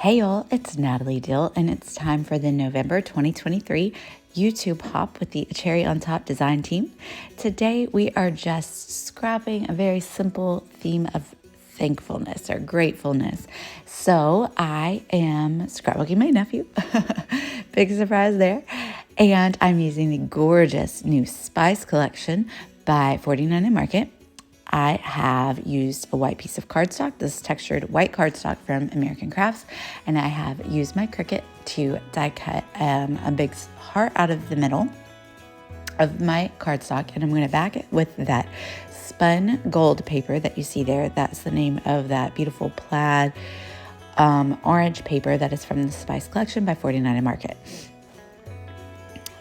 Hey y'all, it's Natalie Dill, and it's time for the November 2023 YouTube Hop with the Cherry on Top design team. Today we are just scrapping a very simple theme of thankfulness or gratefulness. So I am scrapbooking my nephew. Big surprise there. And I'm using the gorgeous new Spice collection by 49 Market. I have used a white piece of cardstock, this textured white cardstock from American Crafts, and I have used my Cricut to die cut a big heart out of the middle of my cardstock, and I'm going to back it with that spun gold paper that you see there. That's the name of that beautiful plaid orange paper that is from the Spice collection by 49 Market.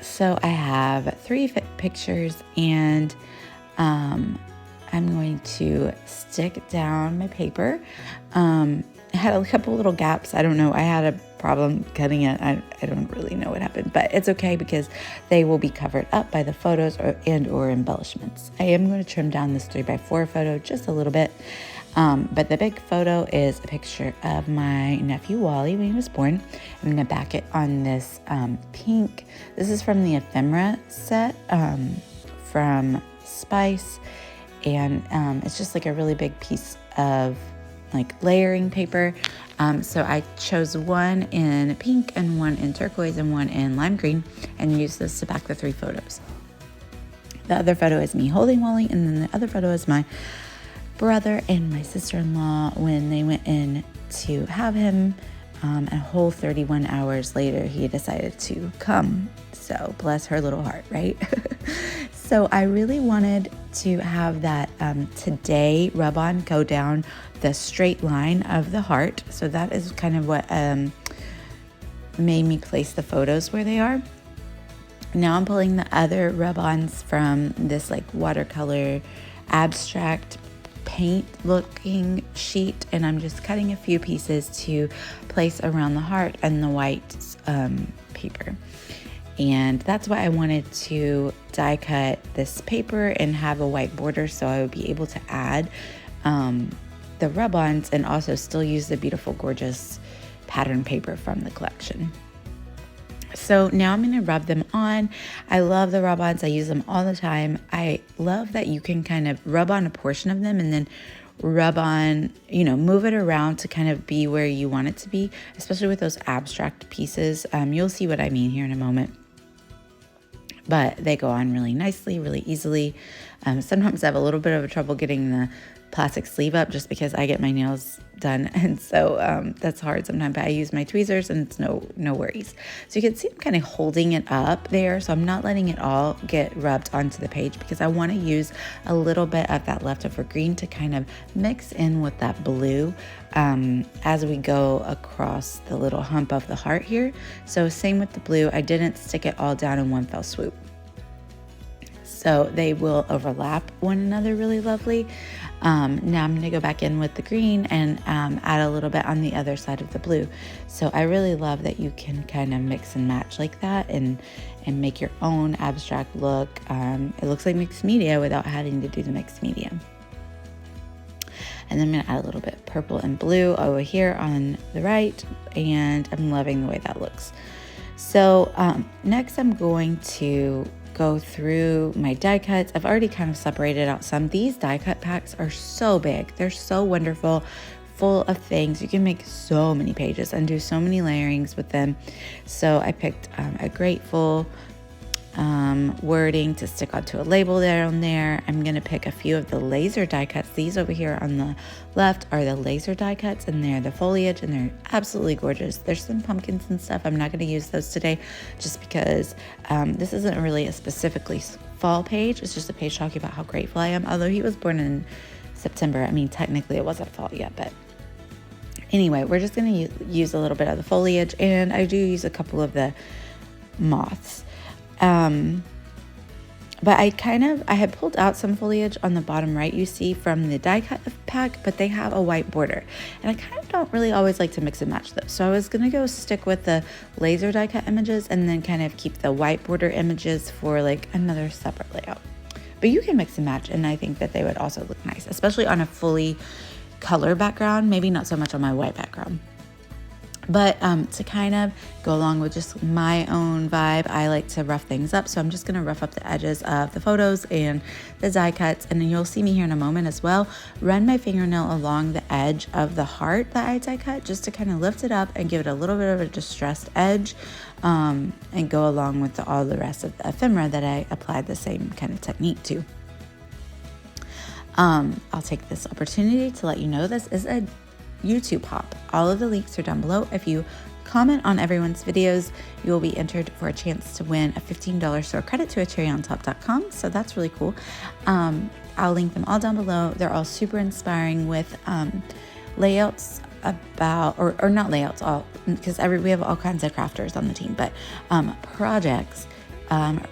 So I have 3 pictures, and I'm going to stick down my paper. I had a couple little gaps. I don't know. I had a problem cutting it. I don't really know what happened, but it's okay because they will be covered up by the photos or embellishments. I am going to trim down this 3x4 photo just a little bit. But the big photo is a picture of my nephew Wally when he was born. I'm going to back it on this pink. This is from the ephemera set from Spice. And it's just like a really big piece of like layering paper. So I chose one in pink and one in turquoise and one in lime green and used this to back the 3 photos. The other photo is me holding Wally, and then the other photo is my brother and my sister-in-law when they went in to have him. A whole 31 hours later, he decided to come. So bless her little heart, right? So I really wanted to have that today rub-on go down the straight line of the heart. So that is kind of what made me place the photos where they are. Now I'm pulling the other rub-ons from this like watercolor abstract paint looking sheet, and I'm just cutting a few pieces to place around the heart and the white paper. And that's why I wanted to die cut this paper and have a white border so I would be able to add the rub-ons and also still use the beautiful, gorgeous pattern paper from the collection. So now I'm going to rub them on. I love the rub-ons. I use them all the time. I love that you can kind of rub on a portion of them and then rub on, move it around to kind of be where you want it to be, especially with those abstract pieces. You'll see what I mean here in a moment. But they go on really nicely, really easily. Sometimes I have a little bit of a trouble getting the plastic sleeve up just because I get my nails done, and so that's hard sometimes, but I use my tweezers and it's no worries. So you can see I'm kind of holding it up there, so I'm not letting it all get rubbed onto the page because I want to use a little bit of that leftover green to kind of mix in with that blue as we go across the little hump of the heart here. So same with the blue, I didn't stick it all down in one fell swoop. So they will overlap one another really lovely. Now I'm going to go back in with the green and add a little bit on the other side of the blue. So I really love that you can kind of mix and match like that and make your own abstract look. It looks like mixed media without having to do the mixed media. And then I'm going to add a little bit of purple and blue over here on the right, and I'm loving the way that looks. So next I'm going to go through my die cuts. I've already kind of separated out some. These die cut packs are so big. They're so wonderful, full of things. You can make so many pages and do so many layerings with them. So I picked a grateful wording to stick onto a label down there. I'm going to pick a few of the laser die cuts. These over here on the left are the laser die cuts, and they're the foliage, and they're absolutely gorgeous. There's some pumpkins and stuff. I'm not going to use those today just because this isn't really a specifically fall page. It's just a page talking about how grateful I am. Although he was born in September, I mean, technically it wasn't fall yet, but anyway, we're just going to use a little bit of the foliage, and I do use a couple of the moths. But I had pulled out some foliage on the bottom right, you see, from the die cut pack, but they have a white border. And I kind of don't really always like to mix and match those. So I was going to go stick with the laser die cut images and then kind of keep the white border images for like another separate layout. But you can mix and match, and I think that they would also look nice, especially on a fully color background, maybe not so much on my white background. But to kind of go along with just my own vibe, I like to rough things up. So I'm just going to rough up the edges of the photos and the die cuts. And then you'll see me here in a moment as well. Run my fingernail along the edge of the heart that I die cut just to kind of lift it up and give it a little bit of a distressed edge, and go along with all the rest of the ephemera that I applied the same kind of technique to. I'll take this opportunity to let you know this is a YouTube hop. All of the links are down below. If you comment on everyone's videos, you will be entered for a chance to win a $15 store credit to acherryontop.com. So that's really cool. I'll link them all down below. They're all super inspiring with layouts about, or not layouts, all, because we have all kinds of crafters on the team, but projects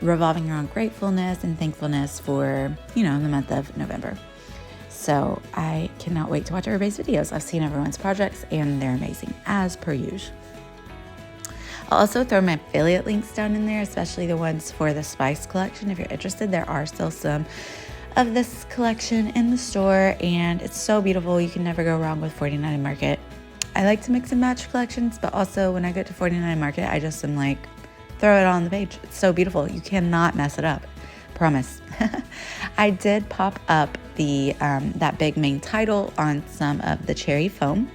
revolving around gratefulness and thankfulness for, the month of November. So I cannot wait to watch everybody's videos. I've seen everyone's projects and they're amazing as per usual. I'll also throw my affiliate links down in there, especially the ones for the Spice collection. If you're interested, there are still some of this collection in the store and it's so beautiful. You can never go wrong with 49 Market. I like to mix and match collections, but also when I get to 49 Market, I just am like, throw it all on the page. It's so beautiful. You cannot mess it up. Promise. I did pop up the that big main title on some of the cherry foam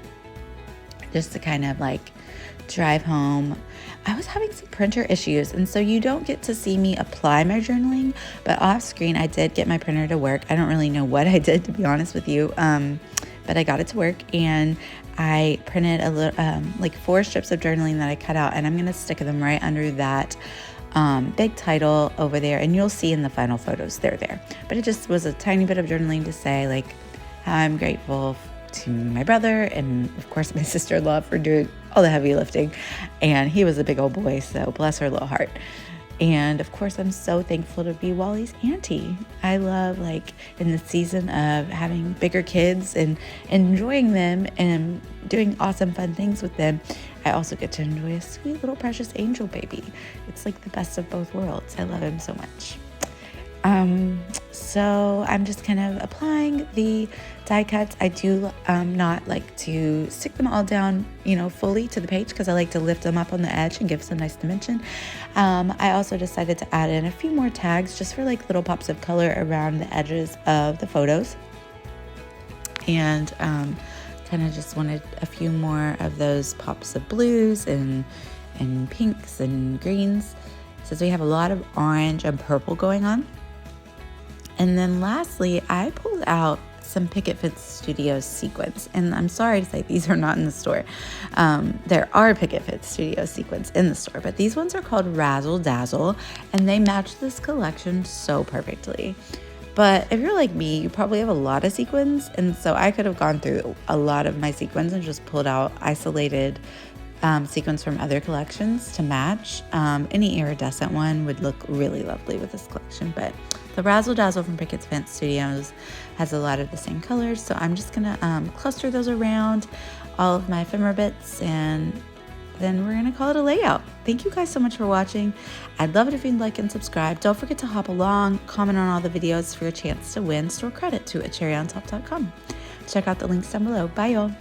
just to kind of like drive home. I was having some printer issues, and so you don't get to see me apply my journaling, but off screen I did get my printer to work. I don't really know what I did, to be honest with you, but I got it to work, and I printed a little, like 4 strips of journaling that I cut out, and I'm going to stick them right under that big title over there, and you'll see in the final photos they're there. But it just was a tiny bit of journaling to say like how I'm grateful to my brother and of course my sister-in-law for doing all the heavy lifting, and he was a big old boy, so bless her little heart. And of course I'm so thankful to be Wally's auntie. I love, like, in the season of having bigger kids and enjoying them and doing awesome fun things with them, I also get to enjoy a sweet little precious angel baby. It's like the best of both worlds. I love him so much. So I'm just kind of applying the die cuts. I do not like to stick them all down, fully to the page, because I like to lift them up on the edge and give some nice dimension. I also decided to add in a few more tags just for like little pops of color around the edges of the photos. And kind of just wanted a few more of those pops of blues and pinks and greens, since we have a lot of orange and purple going on. And then lastly, I pulled out some Picket Fence Studios sequins, and I'm sorry to say these are not in the store. There are Picket Fence Studios sequins in the store, but these ones are called Razzle Dazzle, and they match this collection so perfectly. But if you're like me, you probably have a lot of sequins, and so I could have gone through a lot of my sequins and just pulled out isolated sequins from other collections to match. Any iridescent one would look really lovely with this collection, but the Razzle Dazzle from Picket Fence Studios has a lot of the same colors, so I'm just gonna cluster those around all of my ephemera bits, and then we're gonna call it a layout. Thank you guys so much for watching. I'd love it if you'd like and subscribe. Don't forget to hop along, comment on all the videos for your chance to win store credit to acherryontop.com. Check out the links down below. Bye, y'all.